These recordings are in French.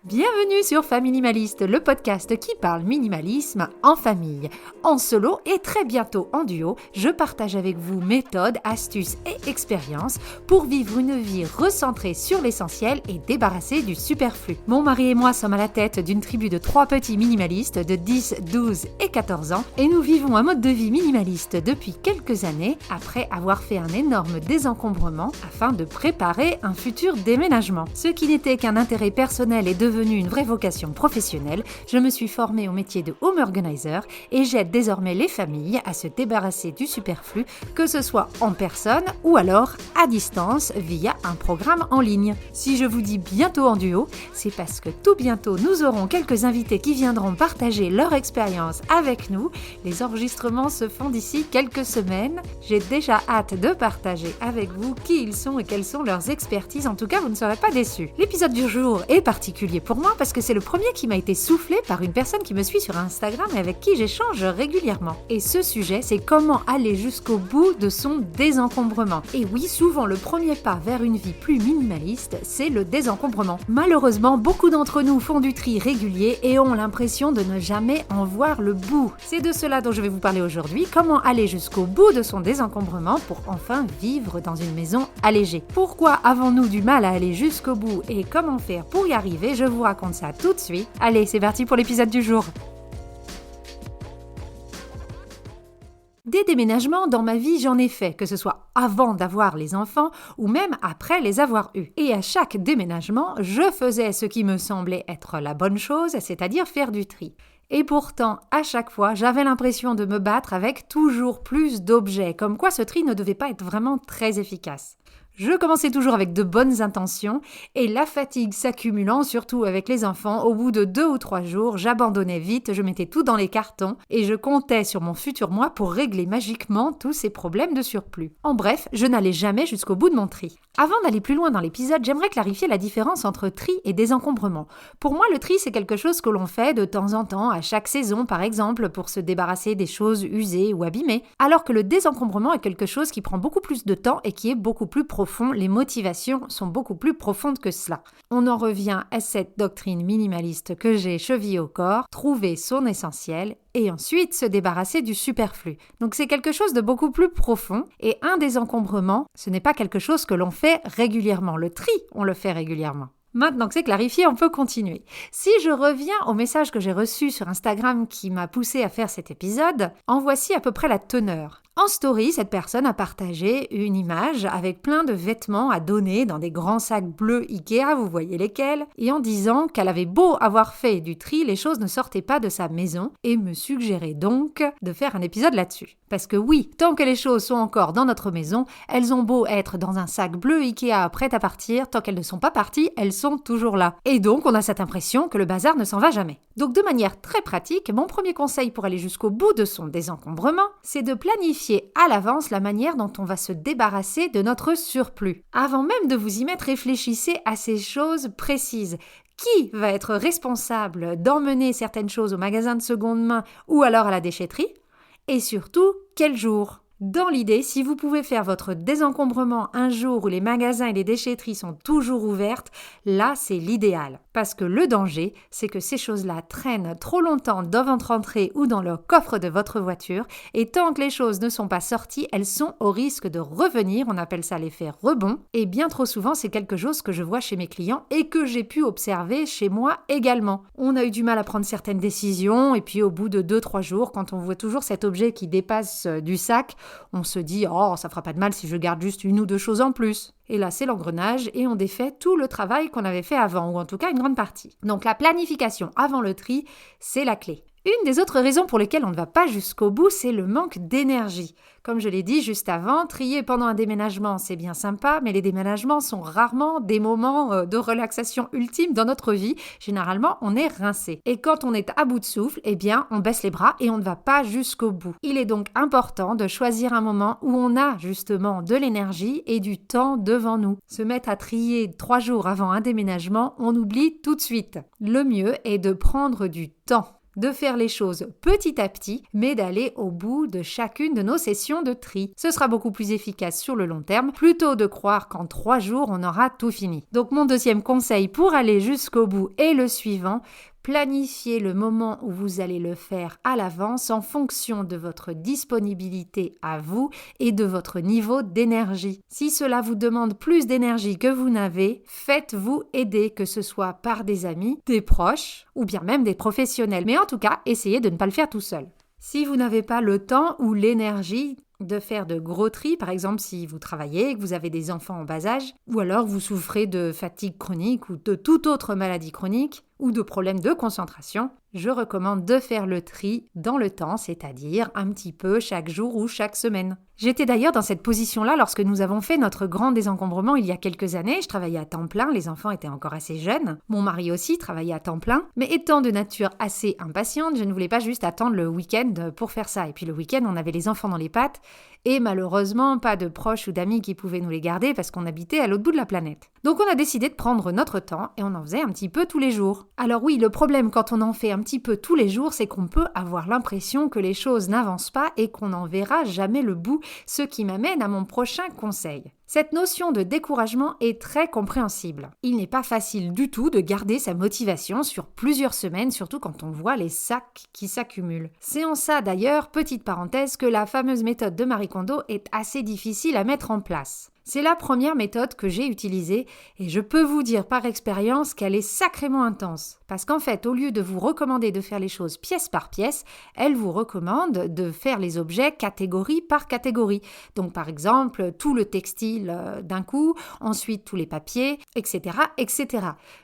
Bienvenue sur Faminimaliste, le podcast qui parle minimalisme en famille. En solo et très bientôt en duo, je partage avec vous méthodes, astuces et expériences pour vivre une vie recentrée sur l'essentiel et débarrassée du superflu. Mon mari et moi sommes à la tête d'une tribu de 3 petits minimalistes de 10, 12 et 14 ans et nous vivons un mode de vie minimaliste depuis quelques années après avoir fait un énorme désencombrement afin de préparer un futur déménagement. Ce qui n'était qu'un intérêt personnel est devenu une vraie vocation professionnelle, je me suis formée au métier de home organizer et j'aide désormais les familles à se débarrasser du superflu, que ce soit en personne ou alors à distance via un programme en ligne. Si je vous dis bientôt en duo, c'est parce que tout bientôt nous aurons quelques invités qui viendront partager leur expérience avec nous. Les enregistrements se font d'ici quelques semaines. J'ai déjà hâte de partager avec vous qui ils sont et quelles sont leurs expertises. En tout cas, vous ne serez pas déçus. L'épisode du jour est particulier pour moi parce que c'est le premier qui m'a été soufflé par une personne qui me suit sur Instagram et avec qui j'échange régulièrement. Et ce sujet, c'est comment aller jusqu'au bout de son désencombrement. Et oui, souvent le premier pas vers une vie plus minimaliste, c'est le désencombrement. Malheureusement, beaucoup d'entre nous font du tri régulier et ont l'impression de ne jamais en voir le bout. C'est de cela dont je vais vous parler aujourd'hui, comment aller jusqu'au bout de son désencombrement pour enfin vivre dans une maison allégée. Pourquoi avons-nous du mal à aller jusqu'au bout et comment faire pour y arriver? Je vous raconte ça tout de suite. Allez, c'est parti pour l'épisode du jour. Des déménagements dans ma vie, j'en ai fait, que ce soit avant d'avoir les enfants ou même après les avoir eus. Et à chaque déménagement, je faisais ce qui me semblait être la bonne chose, c'est-à-dire faire du tri. Et pourtant, à chaque fois, j'avais l'impression de me battre avec toujours plus d'objets, comme quoi ce tri ne devait pas être vraiment très efficace. Je commençais toujours avec de bonnes intentions et la fatigue s'accumulant, surtout avec les enfants, au bout de 2 ou 3 jours, j'abandonnais vite, je mettais tout dans les cartons et je comptais sur mon futur moi pour régler magiquement tous ces problèmes de surplus. En bref, je n'allais jamais jusqu'au bout de mon tri. Avant d'aller plus loin dans l'épisode, j'aimerais clarifier la différence entre tri et désencombrement. Pour moi, le tri, c'est quelque chose que l'on fait de temps en temps, à chaque saison par exemple, pour se débarrasser des choses usées ou abîmées, alors que le désencombrement est quelque chose qui prend beaucoup plus de temps et qui est beaucoup plus profond. Les motivations sont beaucoup plus profondes que cela. On en revient à cette doctrine minimaliste que j'ai chevillée au corps, trouver son essentiel et ensuite se débarrasser du superflu. Donc c'est quelque chose de beaucoup plus profond et un désencombrement, ce n'est pas quelque chose que l'on fait régulièrement. Le tri, on le fait régulièrement. Maintenant que c'est clarifié, on peut continuer. Si je reviens au message que j'ai reçu sur Instagram qui m'a poussé à faire cet épisode, en voici à peu près la teneur. En story, cette personne a partagé une image avec plein de vêtements à donner dans des grands sacs bleus Ikea, vous voyez lesquels, et en disant qu'elle avait beau avoir fait du tri, les choses ne sortaient pas de sa maison et me suggérait donc de faire un épisode là-dessus. Parce que oui, tant que les choses sont encore dans notre maison, elles ont beau être dans un sac bleu Ikea prêt à partir, tant qu'elles ne sont pas parties, elles sont toujours là. Et donc, on a cette impression que le bazar ne s'en va jamais. Donc, de manière très pratique, mon premier conseil pour aller jusqu'au bout de son désencombrement, c'est de planifier à l'avance la manière dont on va se débarrasser de notre surplus. Avant même de vous y mettre, réfléchissez à ces choses précises. Qui va être responsable d'emmener certaines choses au magasin de seconde main ou alors à la déchetterie? Et surtout, quel jour? Dans l'idée, si vous pouvez faire votre désencombrement un jour où les magasins et les déchetteries sont toujours ouvertes, là c'est l'idéal. Parce que le danger, c'est que ces choses-là traînent trop longtemps dans votre entrée ou dans le coffre de votre voiture et tant que les choses ne sont pas sorties, elles sont au risque de revenir, on appelle ça l'effet rebond. Et bien trop souvent, c'est quelque chose que je vois chez mes clients et que j'ai pu observer chez moi également. On a eu du mal à prendre certaines décisions et puis au bout de 2-3 jours, quand on voit toujours cet objet qui dépasse du sac, on se dit « Oh, ça fera pas de mal si je garde juste 1 ou 2 choses en plus ». Et là, c'est l'engrenage et on défait tout le travail qu'on avait fait avant, ou en tout cas une grande partie. Donc la planification avant le tri, c'est la clé. Une des autres raisons pour lesquelles on ne va pas jusqu'au bout, c'est le manque d'énergie. Comme je l'ai dit juste avant, trier pendant un déménagement, c'est bien sympa, mais les déménagements sont rarement des moments de relaxation ultime dans notre vie. Généralement, on est rincé. Et quand on est à bout de souffle, eh bien, on baisse les bras et on ne va pas jusqu'au bout. Il est donc important de choisir un moment où on a justement de l'énergie et du temps devant nous. Se mettre à trier 3 jours avant un déménagement, on oublie tout de suite. Le mieux est de prendre du temps. de faire les choses petit à petit, mais d'aller au bout de chacune de nos sessions de tri. Ce sera beaucoup plus efficace sur le long terme, plutôt de croire qu'en 3 jours, on aura tout fini. Donc mon deuxième conseil pour aller jusqu'au bout est le suivant. Planifiez le moment où vous allez le faire à l'avance en fonction de votre disponibilité à vous et de votre niveau d'énergie. Si cela vous demande plus d'énergie que vous n'avez, faites-vous aider, que ce soit par des amis, des proches ou bien même des professionnels. Mais en tout cas, essayez de ne pas le faire tout seul. Si vous n'avez pas le temps ou l'énergie de faire de gros tri, par exemple si vous travaillez, que vous avez des enfants en bas âge, ou alors vous souffrez de fatigue chronique ou de toute autre maladie chronique, ou de problèmes de concentration, je recommande de faire le tri dans le temps, c'est-à-dire un petit peu chaque jour ou chaque semaine. J'étais d'ailleurs dans cette position-là lorsque nous avons fait notre grand désencombrement il y a quelques années. Je travaillais à temps plein, les enfants étaient encore assez jeunes. Mon mari aussi travaillait à temps plein, mais étant de nature assez impatiente, je ne voulais pas juste attendre le week-end pour faire ça. Et puis le week-end, on avait les enfants dans les pattes et malheureusement pas de proches ou d'amis qui pouvaient nous les garder parce qu'on habitait à l'autre bout de la planète. Donc on a décidé de prendre notre temps et on en faisait un petit peu tous les jours. Alors oui, le problème quand on en fait un petit peu tous les jours, c'est qu'on peut avoir l'impression que les choses n'avancent pas et qu'on n'en verra jamais le bout, ce qui m'amène à mon prochain conseil. Cette notion de découragement est très compréhensible. Il n'est pas facile du tout de garder sa motivation sur plusieurs semaines, surtout quand on voit les sacs qui s'accumulent. C'est en ça d'ailleurs, petite parenthèse, que la fameuse méthode de Marie Kondo est assez difficile à mettre en place. C'est la première méthode que j'ai utilisée et je peux vous dire par expérience qu'elle est sacrément intense. Parce qu'en fait, au lieu de vous recommander de faire les choses pièce par pièce, elle vous recommande de faire les objets catégorie par catégorie. Donc par exemple, tout le textile d'un coup, ensuite tous les papiers, etc., etc.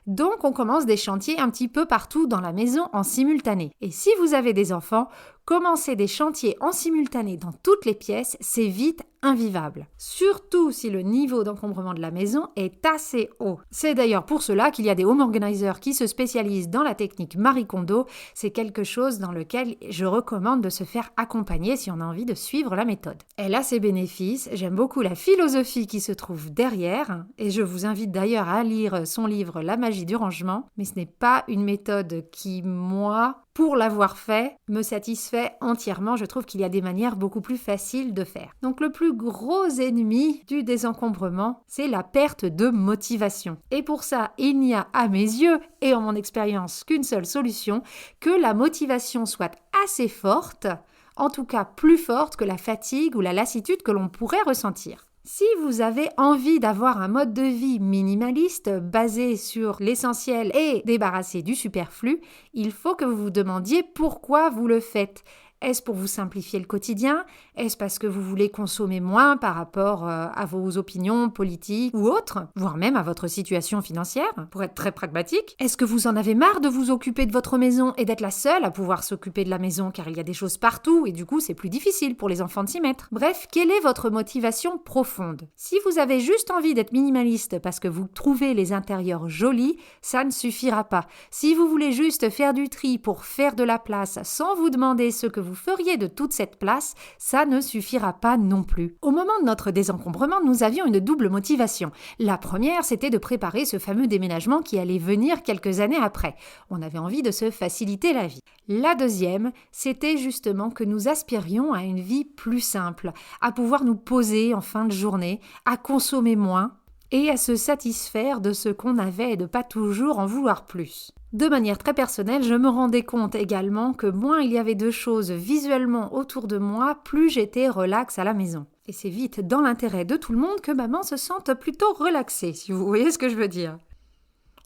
Donc on commence des chantiers un petit peu partout dans la maison en simultané. Et si vous avez des enfants, commencer des chantiers en simultané dans toutes les pièces, c'est vite invivable. Surtout si le niveau d'encombrement de la maison est assez haut. C'est d'ailleurs pour cela qu'il y a des home organizers qui se spécialisent dans la technique Marie Kondo. C'est quelque chose dans lequel je recommande de se faire accompagner si on a envie de suivre la méthode. Elle a ses bénéfices, j'aime beaucoup la philosophie qui se trouve derrière et je vous invite d'ailleurs à lire son livre La magie du rangement, mais ce n'est pas une méthode qui, moi, pour l'avoir fait, me satisfait entièrement. Je trouve qu'il y a des manières beaucoup plus faciles de faire. Donc le plus gros ennemi du désencombrement, c'est la perte de motivation. Et pour ça, il n'y a à mes yeux et en mon expérience qu'une seule solution, que la motivation soit assez forte, en tout cas plus forte que la fatigue ou la lassitude que l'on pourrait ressentir. Si vous avez envie d'avoir un mode de vie minimaliste basé sur l'essentiel et débarrassé du superflu, il faut que vous vous demandiez pourquoi vous le faites. Est-ce pour vous simplifier le quotidien? Est-ce parce que vous voulez consommer moins par rapport à vos opinions politiques ou autres, voire même à votre situation financière, pour être très pragmatique? Est-ce que vous en avez marre de vous occuper de votre maison et d'être la seule à pouvoir s'occuper de la maison car il y a des choses partout et du coup c'est plus difficile pour les enfants de s'y mettre? Bref, quelle est votre motivation profonde? Si vous avez juste envie d'être minimaliste parce que vous trouvez les intérieurs jolis, ça ne suffira pas. Si vous voulez juste faire du tri pour faire de la place sans vous demander ce que vous feriez de toute cette place, ça ne suffira pas non plus. Au moment de notre désencombrement, nous avions une double motivation. La première, c'était de préparer ce fameux déménagement qui allait venir quelques années après. On avait envie de se faciliter la vie. La deuxième, c'était justement que nous aspirions à une vie plus simple, à pouvoir nous poser en fin de journée, à consommer moins et à se satisfaire de ce qu'on avait et de pas toujours en vouloir plus. De manière très personnelle, je me rendais compte également que moins il y avait de choses visuellement autour de moi, plus j'étais relax à la maison. Et c'est vite dans l'intérêt de tout le monde que maman se sente plutôt relaxée, si vous voyez ce que je veux dire.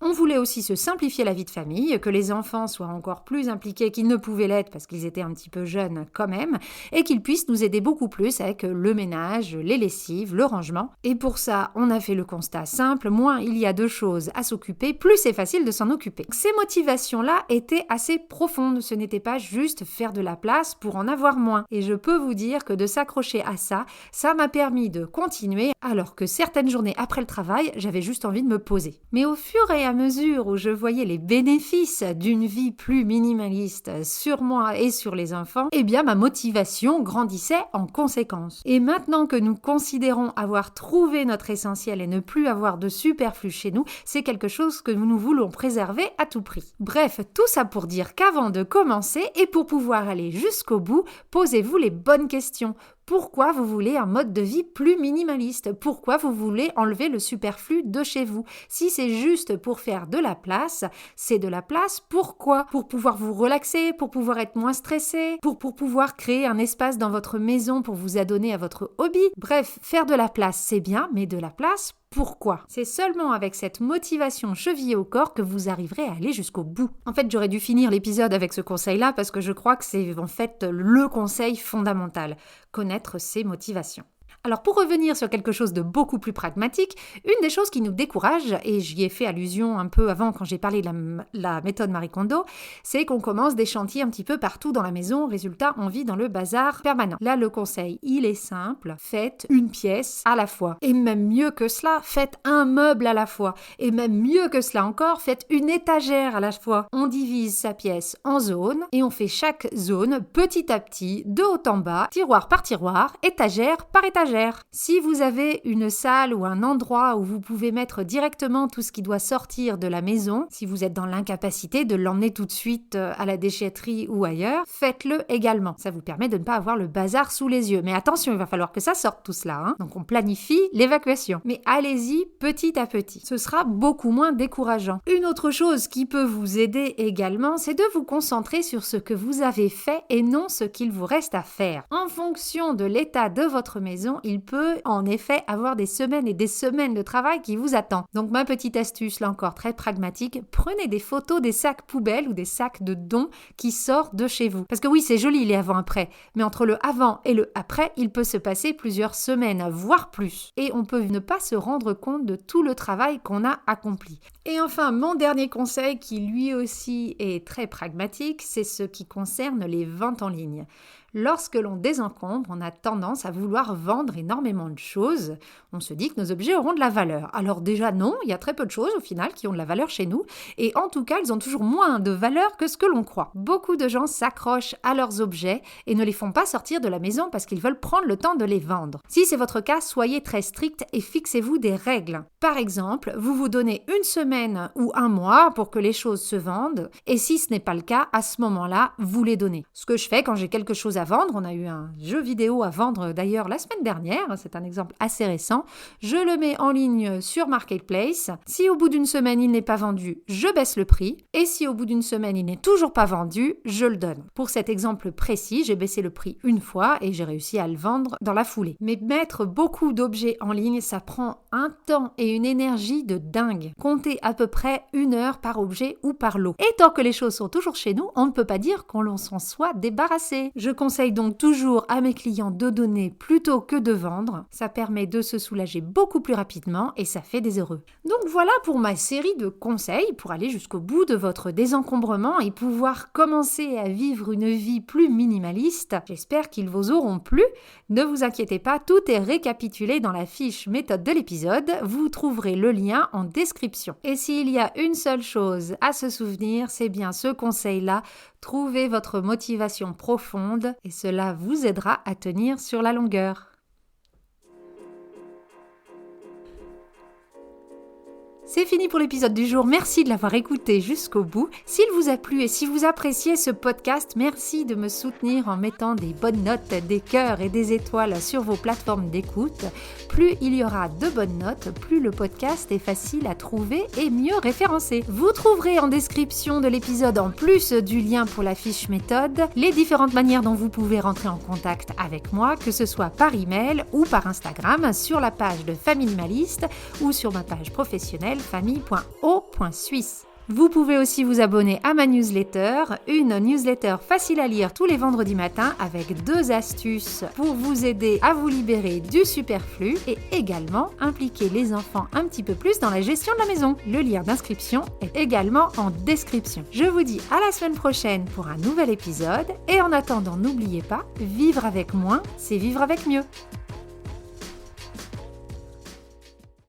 On voulait aussi se simplifier la vie de famille, que les enfants soient encore plus impliqués qu'ils ne pouvaient l'être parce qu'ils étaient un petit peu jeunes quand même, et qu'ils puissent nous aider beaucoup plus avec le ménage, les lessives, le rangement. Et pour ça, on a fait le constat simple, moins il y a de choses à s'occuper, plus c'est facile de s'en occuper. Ces motivations-là étaient assez profondes, ce n'était pas juste faire de la place pour en avoir moins. Et je peux vous dire que de s'accrocher à ça, ça m'a permis de continuer, alors que certaines journées après le travail, j'avais juste envie de me poser. Mais au fur et à à mesure où je voyais les bénéfices d'une vie plus minimaliste sur moi et sur les enfants, eh bien ma motivation grandissait en conséquence. Et maintenant que nous considérons avoir trouvé notre essentiel et ne plus avoir de superflu chez nous, c'est quelque chose que nous voulons préserver à tout prix. Bref, tout ça pour dire qu'avant de commencer et pour pouvoir aller jusqu'au bout, posez-vous les bonnes questions. Pourquoi vous voulez un mode de vie plus minimaliste? Pourquoi vous voulez enlever le superflu de chez vous? Si c'est juste pour faire de la place, c'est de la place. Pourquoi? Pour pouvoir vous relaxer, pour pouvoir être moins stressé, pour pouvoir créer un espace dans votre maison pour vous adonner à votre hobby. Bref, faire de la place, c'est bien, mais de la place, pourquoi? C'est seulement avec cette motivation chevillée au corps que vous arriverez à aller jusqu'au bout. En fait, j'aurais dû finir l'épisode avec ce conseil-là parce que je crois que c'est en fait le conseil fondamental, connaître ses motivations. Alors pour revenir sur quelque chose de beaucoup plus pragmatique, une des choses qui nous décourage, et j'y ai fait allusion un peu avant quand j'ai parlé de la méthode Marie Kondo, c'est qu'on commence des chantiers un petit peu partout dans la maison, résultat on vit dans le bazar permanent. Là le conseil, il est simple, faites une pièce à la fois. Et même mieux que cela, faites un meuble à la fois. Et même mieux que cela encore, faites une étagère à la fois. On divise sa pièce en zones et on fait chaque zone petit à petit, de haut en bas, tiroir par tiroir, étagère par étagère. Si vous avez une salle ou un endroit où vous pouvez mettre directement tout ce qui doit sortir de la maison, si vous êtes dans l'incapacité de l'emmener tout de suite à la déchetterie ou ailleurs, faites-le également. Ça vous permet de ne pas avoir le bazar sous les yeux. Mais attention, il va falloir que ça sorte tout cela, hein. Donc on planifie l'évacuation. Mais allez-y petit à petit. Ce sera beaucoup moins décourageant. Une autre chose qui peut vous aider également, c'est de vous concentrer sur ce que vous avez fait et non ce qu'il vous reste à faire. En fonction de l'état de votre maison, il peut en effet avoir des semaines et des semaines de travail qui vous attendent. Donc ma petite astuce, là encore très pragmatique, prenez des photos des sacs poubelles ou des sacs de dons qui sortent de chez vous. Parce que oui, c'est joli les avant-après, mais entre le avant et le après, il peut se passer plusieurs semaines, voire plus. Et on peut ne pas se rendre compte de tout le travail qu'on a accompli. Et enfin, mon dernier conseil qui lui aussi est très pragmatique, c'est ce qui concerne les ventes en ligne. Lorsque l'on désencombre, on a tendance à vouloir vendre énormément de choses. On se dit que nos objets auront de la valeur. Alors déjà non, il y a très peu de choses au final qui ont de la valeur chez nous. Et en tout cas, elles ont toujours moins de valeur que ce que l'on croit. Beaucoup de gens s'accrochent à leurs objets et ne les font pas sortir de la maison parce qu'ils veulent prendre le temps de les vendre. Si c'est votre cas, soyez très strict et fixez-vous des règles. Par exemple, vous vous donnez une semaine ou un mois pour que les choses se vendent. Et si ce n'est pas le cas, à ce moment-là, vous les donnez. Ce que je fais quand j'ai quelque chose à vendre, on a eu un jeu vidéo à vendre d'ailleurs la semaine dernière, c'est un exemple assez récent, je le mets en ligne sur Marketplace. Si au bout d'une semaine il n'est pas vendu, je baisse le prix et si au bout d'une semaine il n'est toujours pas vendu, je le donne. Pour cet exemple précis, j'ai baissé le prix une fois et j'ai réussi à le vendre dans la foulée. Mais mettre beaucoup d'objets en ligne, ça prend un temps et une énergie de dingue. Comptez à peu près 1 heure par objet ou par lot. Et tant que les choses sont toujours chez nous, on ne peut pas dire qu'on s'en soit débarrassé. Je conseille donc toujours à mes clients de donner plutôt que de vendre. Ça permet de se soulager beaucoup plus rapidement et ça fait des heureux. Donc voilà pour ma série de conseils pour aller jusqu'au bout de votre désencombrement et pouvoir commencer à vivre une vie plus minimaliste. J'espère qu'ils vous auront plu. Ne vous inquiétez pas, tout est récapitulé dans la fiche méthode de l'épisode. Vous trouverez le lien en description. Et s'il y a une seule chose à se souvenir, c'est bien ce conseil-là. Trouvez votre motivation profonde et cela vous aidera à tenir sur la longueur. C'est fini pour l'épisode du jour. Merci de l'avoir écouté jusqu'au bout. S'il vous a plu et si vous appréciez ce podcast, merci de me soutenir en mettant des bonnes notes, des cœurs et des étoiles sur vos plateformes d'écoute. Plus il y aura de bonnes notes, plus le podcast est facile à trouver et mieux référencé. Vous trouverez en description de l'épisode, en plus du lien pour la fiche méthode, les différentes manières dont vous pouvez rentrer en contact avec moi, que ce soit par email ou par Instagram, sur la page de Famille Minimaliste ou sur ma page professionnelle famille.o.suisse. Vous pouvez aussi vous abonner à ma newsletter, une newsletter facile à lire tous les vendredis matins avec 2 astuces pour vous aider à vous libérer du superflu et également impliquer les enfants un petit peu plus dans la gestion de la maison. Le lien d'inscription est également en description. Je vous dis à la semaine prochaine pour un nouvel épisode et en attendant, n'oubliez pas, vivre avec moins, c'est vivre avec mieux.